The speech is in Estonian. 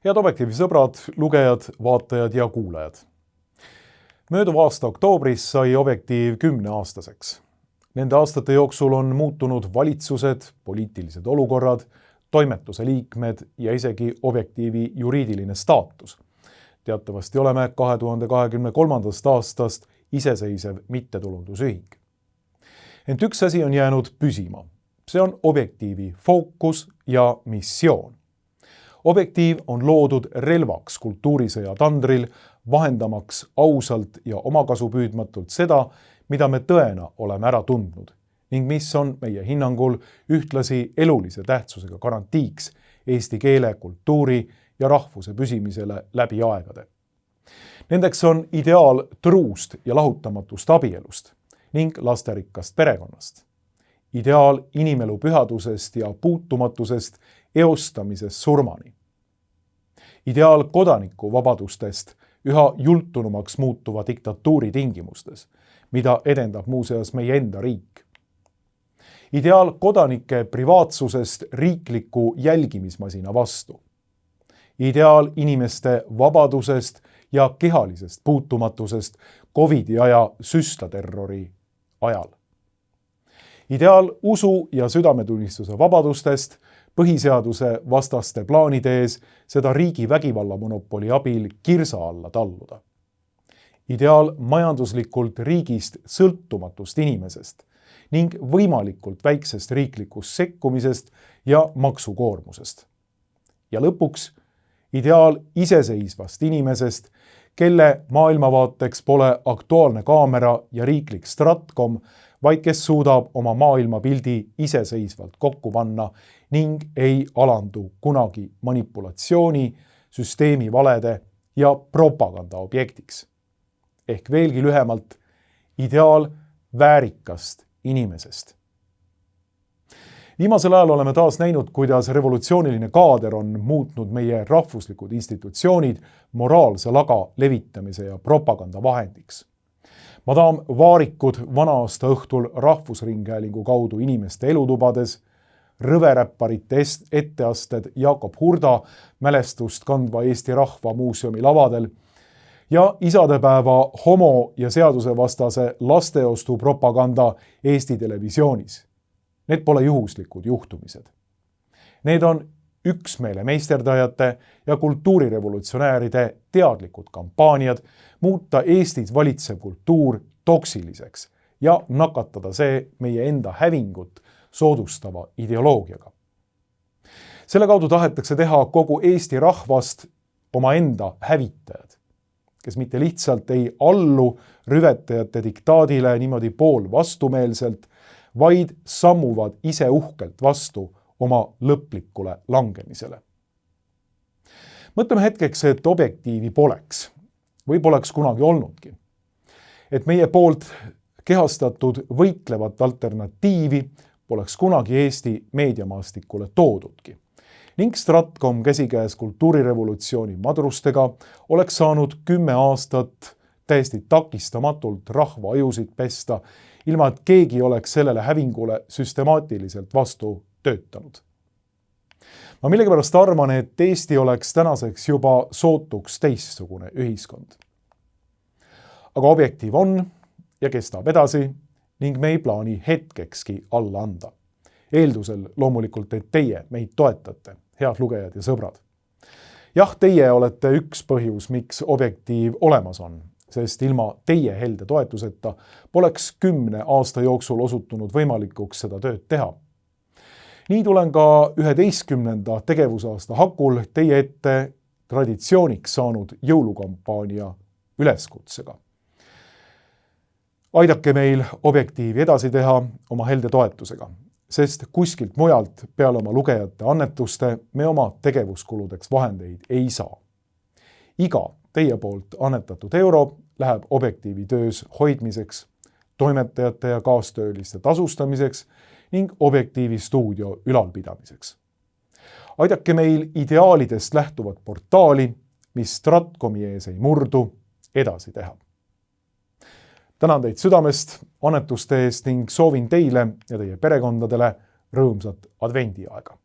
Head Objektiivi sõbrad, lugejad, vaatajad ja kuulajad. Mööduva aasta oktoobris sai Objektiiv 10-aastaseks. Nende aastate jooksul on muutunud valitsused, poliitilised olukorrad, toimetuse liikmed ja isegi Objektiivi juriidiline staatus. Teatavasti oleme 2023. aastast iseseisev mittetulundusühing. Ent üks asi on jäänud püsima. See on Objektiivi fookus ja missioon. Objektiiv on loodud relvaks kultuurisõja tandril, vahendamaks ausalt ja omakasupüüdmatult seda, mida me tõena oleme ära tundnud ning mis on meie hinnangul ühtlasi elulise tähtsusega garantiiks eesti keele, kultuuri ja rahvuse püsimisele läbi aegade. Nendeks on ideaal truust ja lahutamatust abielust ning lasterikkast perekonnast. Ideaal inimelu pühadusest ja puutumatusest eostamisest surmani. Ideaal kodaniku vabadustest üha jultunumaks muutuva diktatuuri tingimustes, mida edendab muuseas meie enda riik. Ideaal kodanike privaatsusest riikliku jälgimismasina vastu. Ideaal inimeste vabadusest ja kehalisest puutumatusest COVID-i aja süstlaterrori ajal. Ideaal usu ja südametunnistuse vabadustest põhiseaduse vastaste plaanide ees seda riigi vägivallamonopoli abil kirsa alla talluda. Ideaal majanduslikult riigist sõltumatust inimesest ning võimalikult väiksest riiklikust sekkumisest ja maksukoormusest. Ja lõpuks ideaal iseseisvast inimesest, kelle maailmavaateks pole aktuaalne kaamera ja riiklik stratkom, vaid kes suudab oma maailmapildi iseseisvalt kokku panna ning ei alandu kunagi manipulatsiooni, süsteemi valede ja propaganda objektiks. Ehk veelgi lühemalt, ideaal väärikast inimesest. Viimasel ajal oleme taas näinud, kuidas revolutsiooniline kaader on muutnud meie rahvuslikud institutsioonid moraalse laga levitamise ja propaganda vahendiks. Madam Vaarikud vana-aasta õhtul Rahvusringhäälingu kaudu inimeste elutubades, rõveräpparite etteasted Jakob Hurda mälestust kandva Eesti Rahva Muuseumi lavadel ja isadepäeva homo- ja seadusevastase lasteostu propaganda Eesti televisioonis. Need pole juhuslikud juhtumised. Need on üksmeele meisterdajate ja kultuurirevolutsionääride teadlikud kampaaniad muuta Eestis valitsev kultuur toksiliseks ja nakatada see meie enda hävingut soodustava ideoloogiaga. Selle kaudu tahetakse teha kogu Eesti rahvast omaenda hävitajad, kes mitte lihtsalt ei allu rüvetajate diktaadile niimoodi pool vastumeelselt, vaid sammuvad ise uhkelt vastu oma lõplikule langemisele. Mõtleme hetkeks, et Objektiivi poleks või poleks kunagi olnudki. Et meie poolt kehastatud võitlevat alternatiivi poleks kunagi Eesti meediamaastikule toodudki. Ning Stratkom käsikäes kultuurirevolutsiooni madrustega oleks saanud 10 aastat täiesti takistamatult rahva ajusid pesta, ilma et keegi oleks sellele hävingule süstemaatiliselt vastu töötanud. Ma millegipärast arvan, et Eesti oleks tänaseks juba sootuks teistsugune ühiskond. Aga Objektiiv on ja kestab edasi ning me ei plaani hetkekski alla anda. Eeldusel loomulikult, et teie meid toetate, head lugejad ja sõbrad. Jah, teie olete üks põhjus, miks Objektiiv olemas on, sest ilma teie helde toetuseta poleks 10 aasta jooksul osutunud võimalikuks seda tööd teha. Nii tulen ka 11. tegevusaasta hakul teie ette traditsiooniks saanud jõulukampaania üleskutsega. Aidake meil Objektiivi edasi teha oma helde toetusega, sest kuskilt mujalt peale oma lugejate annetuste me oma tegevuskuludeks vahendeid ei saa. Iga teie poolt annetatud euro läheb Objektiivi töös hoidmiseks, toimetajate ja kaastööliste tasustamiseks ning Objektiivi stuudio ülalpidamiseks. Aidake meil ideaalidest lähtuvat portaali, mis Stratkomi ees ei murdu, edasi teha. Tänan teid südamest, annetuste eest ning soovin teile ja teie perekondadele rõõmsat advendiaega.